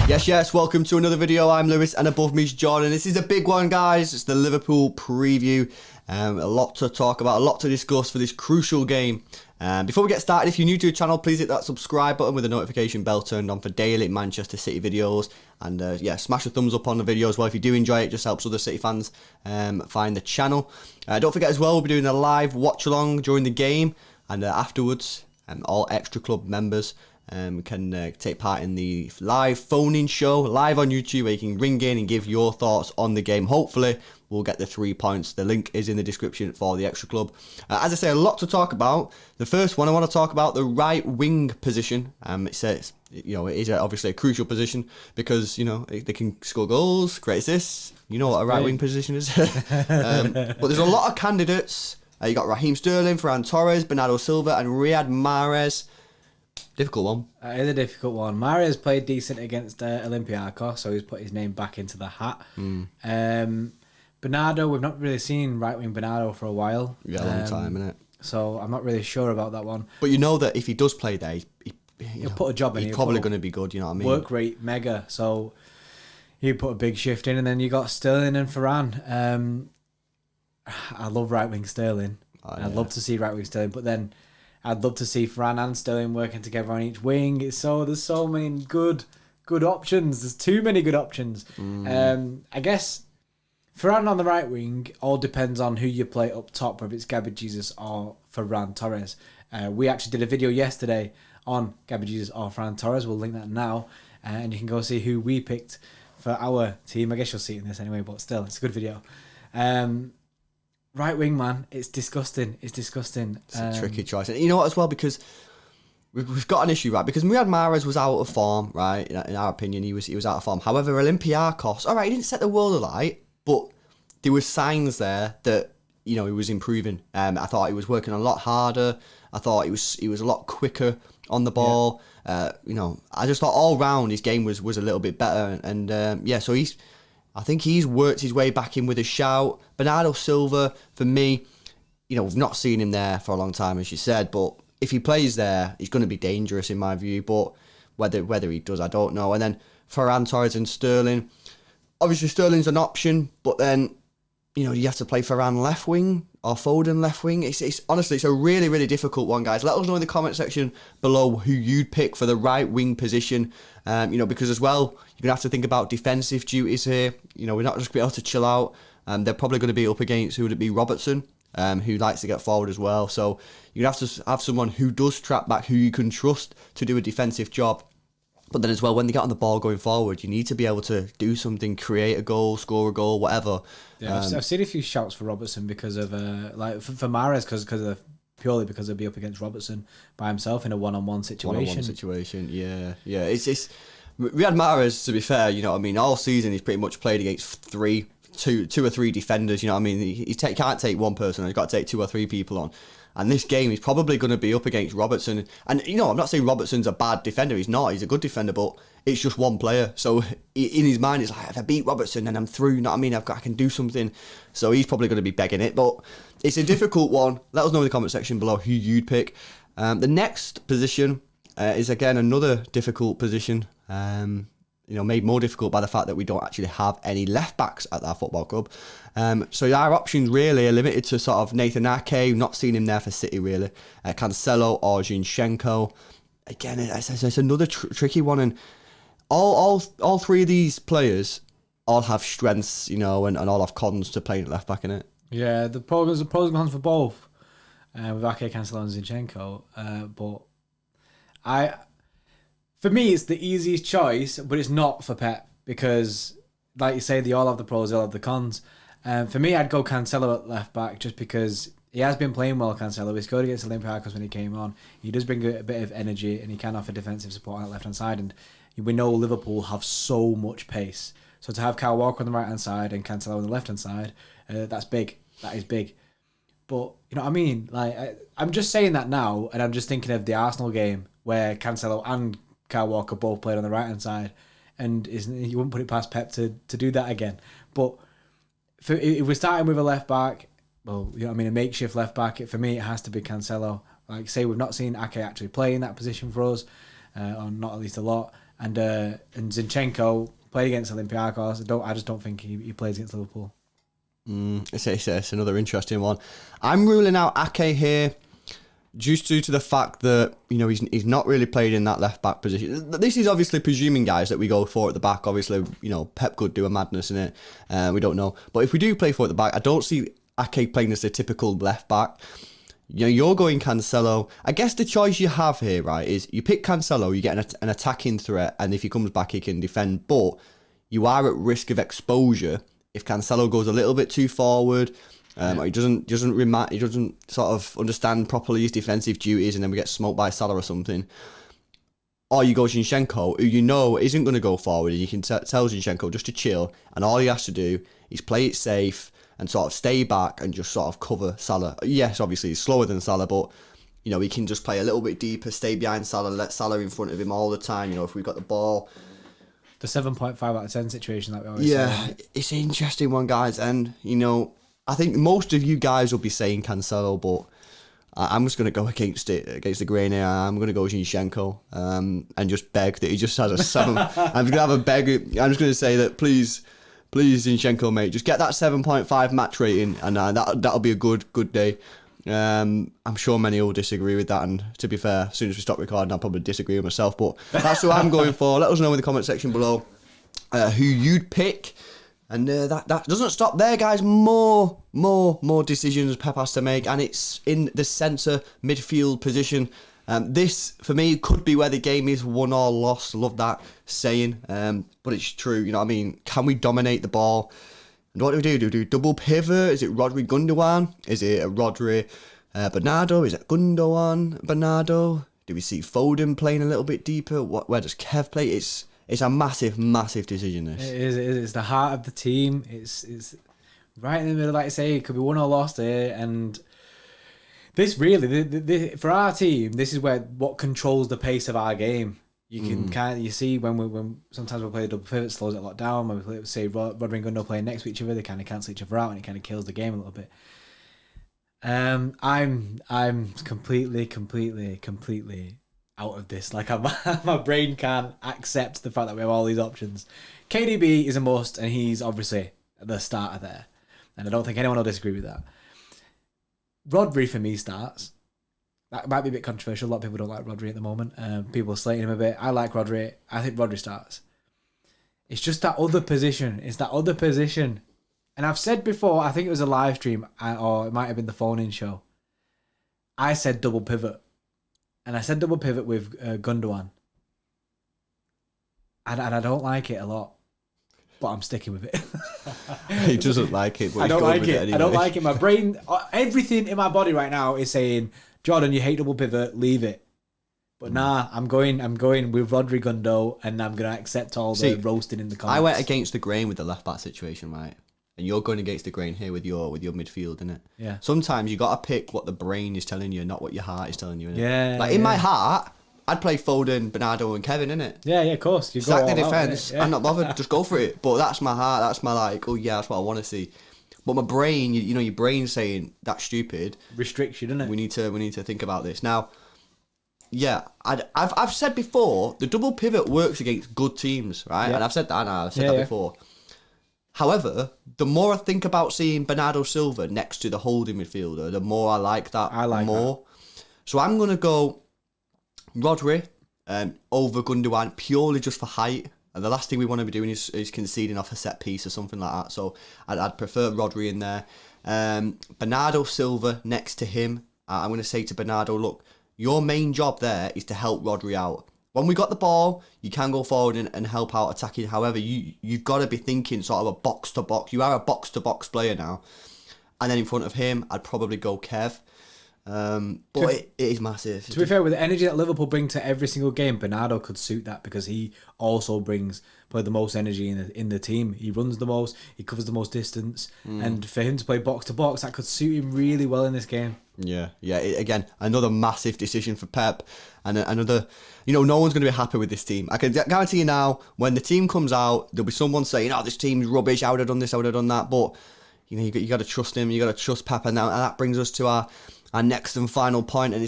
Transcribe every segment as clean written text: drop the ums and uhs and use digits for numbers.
Yes, welcome to another video. I'm Lewis and above me is Jordan. This is a big one, guys. It's the Liverpool preview. A lot to talk about, a lot to discuss for this crucial game. Before we get started, if you're new to the channel, please hit that subscribe button with the notification bell turned on for daily Manchester City videos. And yeah, smash a thumbs up on the video as well. If you do enjoy it, it just helps other City fans find the channel. Don't forget as well, we'll be doing a live watch along during the game. And afterwards, all Xtra Club members can take part in the live phone-in show live on YouTube, where you can ring in and give your thoughts on the game. Hopefully we'll get the 3 points. The link is in the description for the Xtra Club. As I say, a lot to talk about. The first one, I want to talk about the right wing position. It says, you know, it is obviously a crucial position because, you know, they can score goals, create assists. You know what a right wing position is. But there's a lot of candidates. You got Raheem Sterling, Ferran Torres, Bernardo Silva and Riyad Mahrez. Difficult one. It is a difficult one. Mahrez played decent against Olympiacos, so he's put his name back into the hat. Bernardo, we've not really seen right-wing Bernardo for a while. Yeah, a long time, innit? So I'm not really sure about that one. But you know that if he does play there, he'll put a job in. He's probably going to be good, you know what I mean? Work rate, mega. So he'll put a big shift in. And then you got Sterling and Ferran. I love right-wing Sterling. Oh, yeah. I'd love to see right-wing Sterling, but then I'd love to see Ferran and Sterling working together on each wing. There's so many good options. There's too many good options. I guess Ferran on the right wing all depends on who you play up top, whether it's Gabriel Jesus or Ferran Torres. We actually did a video yesterday on Gabriel Jesus or Ferran Torres. We'll link that now, and you can go see who we picked for our team. I guess you'll see it in this anyway, but still, it's a good video. Right wing, man, it's disgusting. It's disgusting. It's a tricky choice. And you know what as well, because we've got an issue, right? Because Riyad Mahrez was out of form, right? In our opinion, he was out of form. However, Olympiacos, all right, he didn't set the world alight, but there were signs there that, you know, he was improving. I thought he was working a lot harder. I thought he was a lot quicker on the ball. Yeah. You know, I just thought all round his game was a little bit better. And yeah, so I think he's worked his way back in with a shout. Bernardo Silva, for me, you know, we've not seen him there for a long time, as you said, but if he plays there, he's going to be dangerous in my view. But whether he does, I don't know. And then Ferran Torres and Sterling. Obviously, Sterling's an option, but then, you know, you have to play Ferran left wing or Foden left wing. It's honestly, it's a really, really difficult one, guys. Let us know in the comment section below who you'd pick for the right wing position. You know, because as well, you're going to have to think about defensive duties here. You know, we're not just going to be able to chill out. They're probably going to be up against, who would it be, Robertson, who likes to get forward as well. So you're going to have to have someone who does trap back, who you can trust to do a defensive job. But then as well, when they get on the ball going forward, you need to be able to do something, create a goal, score a goal, whatever. Yeah, I've seen a few shouts for Robertson because of, like, for Mahrez, purely because he'll be up against Robertson by himself in a one-on-one situation. One-on-one situation, yeah. It's Riyad Mahrez, to be fair, you know what I mean, all season he's pretty much played against two or three defenders, you know what I mean. He can't take one person, he's got to take two or three people on. And this game, he's probably going to be up against Robertson. And, you know, I'm not saying Robertson's a bad defender. He's not. He's a good defender, but it's just one player. So in his mind, it's like, if I beat Robertson, then I'm through. You know what I mean? I can do something. So he's probably going to be begging it. But it's a difficult one. Let us know in the comment section below who you'd pick. The next position is, again, another difficult position. You know, made more difficult by the fact that we don't actually have any left backs at our football club. So our options really are limited to sort of Nathan Ake, not seen him there for City really. Cancelo or Zinchenko. Again, it's another tricky one, and all three of these players all have strengths, you know, and all have cons to playing at left back, innit? Yeah, the pros and cons for both, with Ake, Cancelo and Zinchenko. But for me, it's the easiest choice, but it's not for Pep because, like you say, they all have the pros, they all have the cons. For me, I'd go Cancelo at left back just because he has been playing well, Cancelo. He scored against Olympiacos when he came on. He does bring a bit of energy and he can offer defensive support on that left-hand side. And we know Liverpool have so much pace. So to have Kyle Walker on the right-hand side and Cancelo on the left-hand side, that's big. That is big. But, you know what I mean? Like, I'm just saying that now, and I'm just thinking of the Arsenal game where Cancelo and Kyle Walker both played on the right-hand side, and you wouldn't put it past Pep to do that again. But if we're starting with a left-back, well, you know what I mean, a makeshift left back. For me, it has to be Cancelo. Like say, we've not seen Ake actually play in that position for us, or not at least a lot. And Zinchenko played against Olympiacos. I just don't think he plays against Liverpool. It's another interesting one. I'm ruling out Ake here, just due to the fact that he's not really played in that left back position. This is obviously presuming, guys, that we go for at the back. Obviously, Pep could do a madness in it. We don't know, but if we do play for at the back, I don't see Ake playing as a typical left back. You're going Cancelo. I guess the choice you have here, right, is you pick Cancelo, you get an attacking threat, and if he comes back, he can defend. But you are at risk of exposure if Cancelo goes a little bit too forward, or he doesn't sort of understand properly his defensive duties, and then we get smoked by Salah or something. Or you go Zinchenko, who isn't going to go forward, and you can tell Zinchenko just to chill, and all he has to do is play it safe and sort of stay back and just sort of cover Salah. Yes, obviously he's slower than Salah, but he can just play a little bit deeper, stay behind Salah, let Salah in front of him all the time. If we've got the ball. The 7.5 out of 10 situation that we always say. It's an interesting one, guys, and I think most of you guys will be saying Cancelo, but I'm just going to go against the grain here. I'm going to go Zinchenko and just beg that he just has a 7. I'm just going to have a beg. I'm just going to say that please, Zinchenko, mate, just get that 7.5 match rating, and that'll be a good day. I'm sure many will disagree with that, and to be fair, as soon as we stop recording, I'll probably disagree with myself, but that's what I'm going for. Let us know in the comment section below who you'd pick. And that doesn't stop there, guys. More decisions Pep has to make, and it's in the centre midfield position. This, for me, could be where the game is won or lost. Love that saying, but it's true. You know what I mean? Can we dominate the ball? And what do we do? Do we do double pivot? Is it Rodri Gundogan? Is it a Rodri Bernardo? Is it Gundogan Bernardo? Do we see Foden playing a little bit deeper? Where does Kev play? It's a massive decision, this. It is. It's the heart of the team. It's right in the middle, like I say. It could be won or lost here. And this really, for our team, this is what controls the pace of our game. You can you see when sometimes we play a double pivot, slows it a lot down. When we play, say Rodri and Gundo playing next to each other, they kind of cancel each other out, and it kind of kills the game a little bit. I'm completely out of this. Like my brain can't accept the fact that we have all these options. KDB is a must, and he's obviously the starter there, and I don't think anyone will disagree with that. Rodri for me starts. That might be a bit controversial. A lot of people don't like Rodri at the moment. People are slating him a bit. I like Rodri. I think Rodri starts. It's just that other position. It's that other position. And I've said before, I think it was a live stream, or it might have been the phone-in show. I said double pivot. And I said double pivot with Gundogan. And I don't like it a lot. But I'm sticking with it. He doesn't like it, but I don't like it. Anyway. I don't like it. My brain, everything in my body right now is saying, Jordan, you hate double pivot, leave it. But nah, I'm going with Rodri Gundo, and I'm going to accept all the roasting in the comments. I went against the grain with the left back situation, right? And you're going against the grain here with your midfield, innit? Yeah. Sometimes you got to pick what the brain is telling you, not what your heart is telling you, innit? Yeah. Like in my heart, I'd play Foden, Bernardo, and Kevin, innit? Yeah, of course. You Sack the defence. I'm not bothered. Just go for it. But that's my heart. That's my that's what I want to see. But my brain, your brain's saying that's stupid. Restricts you, doesn't it? We need to think about this now. Yeah, I've said before the double pivot works against good teams, right? Yeah. And I've said that. I've said that before. However, the more I think about seeing Bernardo Silva next to the holding midfielder, the more I like that. More. So I'm gonna go Rodri over Gundogan purely just for height. And the last thing we want to be doing is conceding off a set piece or something like that. So I'd prefer Rodri in there. Bernardo Silva next to him. I'm going to say to Bernardo, look, your main job there is to help Rodri out. When we got the ball, you can go forward and help out attacking. However, you've got to be thinking sort of a box-to-box. You are a box-to-box player now. And then in front of him, I'd probably go Kev. But it is massive. To be fair, with the energy that Liverpool bring to every single game, Bernardo could suit that because he also brings probably the most energy in the team. He runs the most, he covers the most distance, and for him to play box to box, that could suit him really well in this game. Yeah. Again, another massive decision for Pep, and another. No one's going to be happy with this team. I can guarantee you now, when the team comes out, there'll be someone saying, "Oh, this team's rubbish. I would have done this. I would have done that." But you know, you got to trust him. You got to trust Pep, and that brings us to our next and final point, and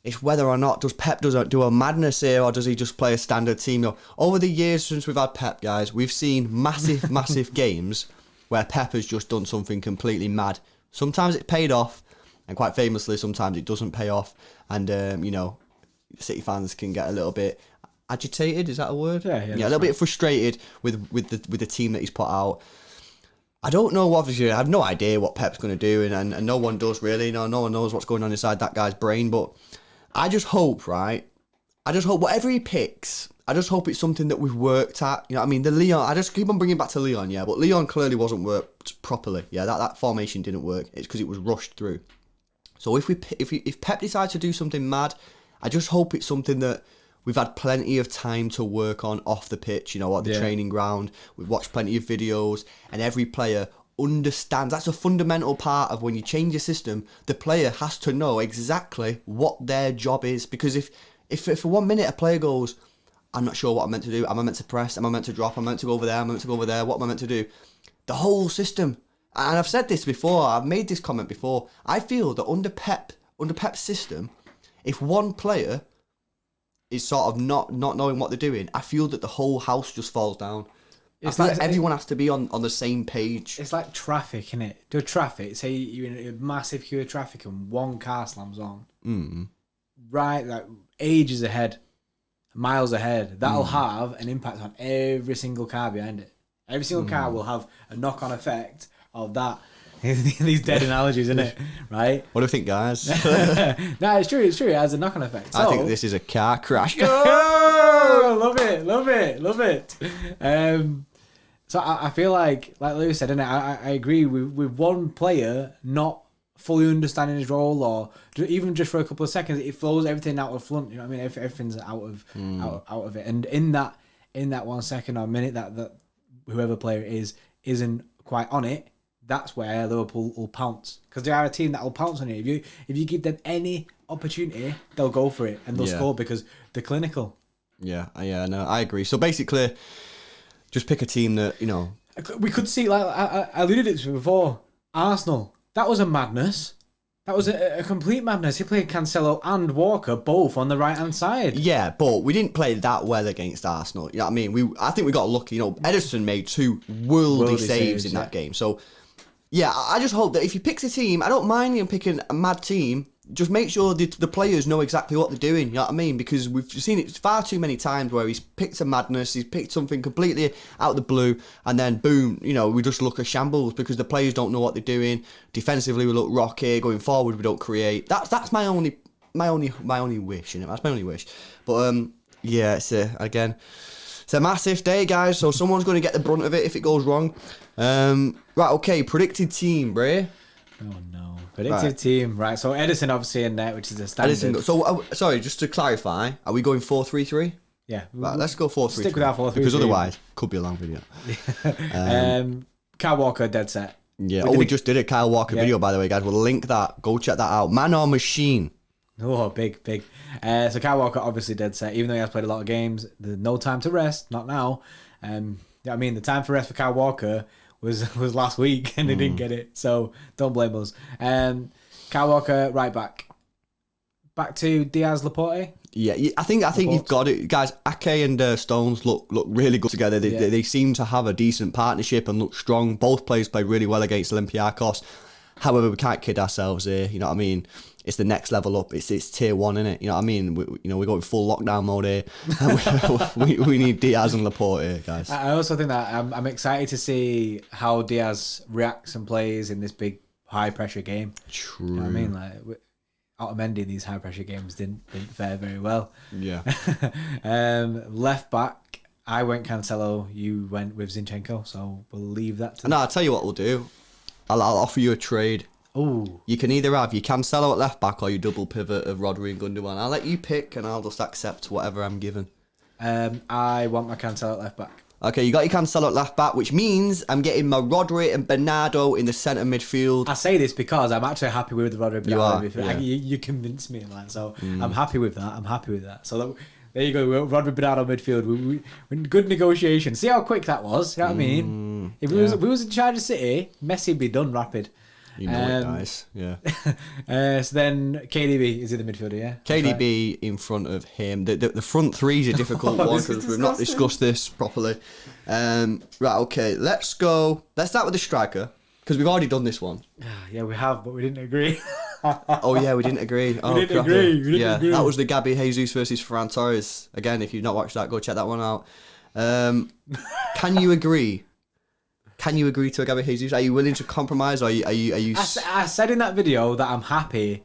it's whether or not does Pep do a madness here, or does he just play a standard team? You know, over the years since we've had Pep, guys, we've seen massive games where Pep has just done something completely mad. Sometimes it paid off, and quite famously, sometimes it doesn't pay off, and you know, City fans can get a little bit agitated. Is that a word? Yeah, a little bit frustrated with the team that he's put out. I don't know, obviously, I have no idea what Pep's going to do, and no one does really. No one knows what's going on inside that guy's brain, but I just hope, right? I just hope whatever he picks, I just hope it's something that we've worked at. You know what I mean? The Leon, I just keep on bringing back to Leon, yeah, but Leon clearly wasn't worked properly. Yeah, that formation didn't work. It's because it was rushed through. So if Pep decides to do something mad, I just hope it's something that we've had plenty of time to work on off the pitch, you know, at the training ground. We've watched plenty of videos, and every player understands. That's a fundamental part of when you change your system. The player has to know exactly what their job is, because if for 1 minute a player goes, I'm not sure what I'm meant to do. Am I meant to press? Am I meant to drop? Am I meant to go over there? Am I meant to go over there? What am I meant to do? The whole system. And I've said this before. I've made this comment before. I feel that under Pep's system, if one player is sort of not knowing what they're doing, I feel that the whole house just falls down. It's like everyone has to be on the same page. It's like traffic, isn't it? Do traffic. Say you're in a massive queue of traffic and one car slams on. Right, like ages ahead, miles ahead. That'll have an impact on every single car behind it. Every single car will have a knock-on effect of that. These dead analogies, isn't it? Right? What do you think, guys? No, it's true. It has a knock-on effect. So, I think this is a car crash. Oh, love it. So I feel like Lewis said, and I agree with one player not fully understanding his role, or even just for a couple of seconds, it flows everything out of front. You know what I mean? Everything's out of it, and in that 1 second or minute that whoever player isn't quite on it, that's where Liverpool will pounce, because they are a team that will pounce on you. If you give them any opportunity, they'll go for it and they'll score because they're clinical. Yeah, no, I agree. So basically, just pick a team that, you know, we could see, like I alluded it to before, Arsenal. That was a madness. That was a complete madness. He played Cancelo and Walker both on the right-hand side. Yeah, but we didn't play that well against Arsenal. You know what I mean? I think we got lucky. You know, Ederson made 2 worldy saves in that game. So, yeah, I just hope that if he picks a team, I don't mind him picking a mad team. Just make sure the players know exactly what they're doing. You know what I mean? Because we've seen it far too many times where he's picked a madness, he's picked something completely out of the blue, and then boom, you know, we just look at shambles because the players don't know what they're doing. Defensively, we look rocky. Going forward, we don't create. That's my only wish. You know, that's my only wish. But yeah, it's a massive day, guys. So someone's going to get the brunt of it if it goes wrong. Right, okay, predicted team, Bray. Oh no. Predictive team, right? So Ederson obviously in there, which is a standard. Ederson, so sorry, just to clarify, are we going 4-3-3? Yeah, right, let's go 4-3-3. Stick with our 4-3-3 because otherwise, could be a long video. Kyle Walker, dead set. Yeah, we just did a Kyle Walker video, by the way, guys. We'll link that. Go check that out. Man or machine? Oh, big. So Kyle Walker obviously dead set, even though he has played a lot of games. There's no time to rest, not now. I mean, the time for rest for Kyle Walker was last week, and they didn't get it, so don't blame us. Kyle Walker, right back. Back to Diaz, Laporte. Yeah, I think you've got it, guys. Ake and Stones look really good together. They seem to have a decent partnership and look strong. Both players played really well against Olympiacos. However, we can't kid ourselves here. You know what I mean? It's the next level up. It's tier 1, innit? You know what I mean? We're going full lockdown mode here. we need Diaz and Laporte here, guys. I also think that I'm excited to see how Diaz reacts and plays in this big high pressure game. True. You know what I mean? Like, Otamendi in these high pressure games didn't fare very well. Yeah. Left back, I went Cancelo. You went with Zinchenko. So we'll leave that to. No, I'll tell you what we'll do. I'll offer you a trade. Ooh. You can either have your Cancelo at left back or your double pivot of Rodri and Gundogan. I'll let you pick, and I'll just accept whatever I'm given. I want my Cancelo at left back. Okay, you got your Cancelo at left back, which means I'm getting my Rodri and Bernardo in the centre midfield. I say this because I'm actually happy with the Rodri Bernardo midfield. Yeah. You convinced me, man. So I'm happy with that. So there you go. Rodri Bernardo midfield. We good negotiation. See how quick that was. You know what I mean? If we was in charge of City, Messi'd be done rapid. You know it, guys. Yeah. So then KDB is in the midfielder, yeah? KDB in front of him. The front three is a difficult one because we've not discussed this properly. Right, okay. Let's start with the striker because we've already done this one. Yeah, we have, but we didn't agree. Oh yeah, we didn't agree. We didn't agree. That was the Gabby Jesus versus Ferran Torres. Again, if you've not watched that, go check that one out. Can you agree? Can you agree to a Gabby Jesus? Are you willing to compromise? Or are you? I said in that video that I'm happy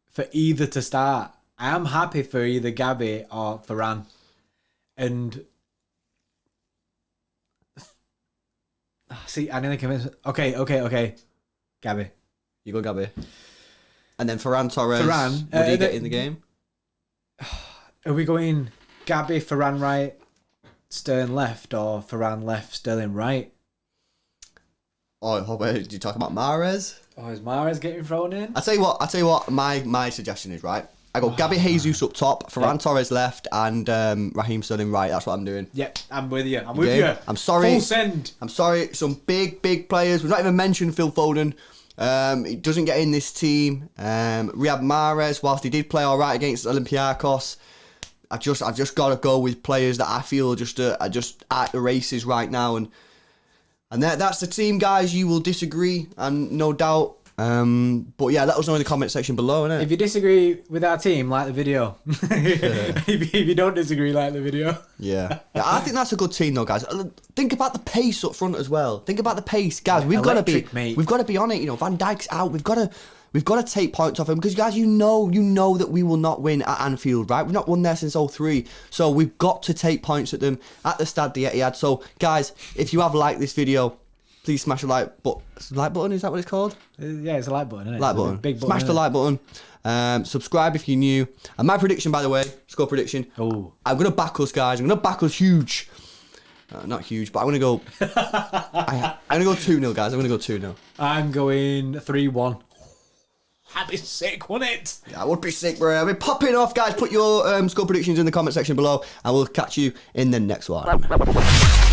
for either to start. I am happy for either Gabby or Ferran. And see, I nearly convinced. Okay. Gabby. You go Gabby. And then Ferran Torres. Would he get in the game? Are we going Gabby, Ferran right, Sterling left, or Ferran left, Sterling right? Oh, did you talk about Mahrez? Oh, is Mahrez getting thrown in? I tell you what. My suggestion is, right. I go Gabby Jesus up top, Ferran Torres left, and Raheem Sterling right. That's what I'm doing. Yep, I'm with you. I'm sorry. Full send. I'm sorry. Some big players. We've not even mentioned Phil Foden. He doesn't get in this team. Riyad Mahrez, whilst he did play all right against Olympiacos, I just got to go with players that I feel are just at the races right now, and that's the team, guys. You will disagree, and no doubt. But yeah, let us know in the comment section below, innit? If you disagree with our team, like the video. If you don't disagree, like the video. Yeah, I think that's a good team, though, guys. Think about the pace up front as well. Think about the pace, guys. We've got to be on it. You know, Van Dijk's out. We've got to take points off him because, guys, you know that we will not win at Anfield, right? We've not won there since 2003, so we've got to take points at them at the Stade de Etihad. So, guys, if you have liked this video, please smash the like button. Is that what it's called? Yeah, it's a like button, isn't it? Like button. Big button. Smash the like button. Subscribe if you're new. And my prediction, by the way, score prediction. Oh, I'm gonna back us, guys. I'm gonna back us huge. Not huge, but I'm gonna go. I'm gonna go 2-0, guys. I'm gonna go 2-0. I'm going 3-1. That'd be sick, wouldn't it? Yeah, it would be sick, bro. I'll be popping off, guys. Put your score predictions in the comment section below, and we'll catch you in the next one.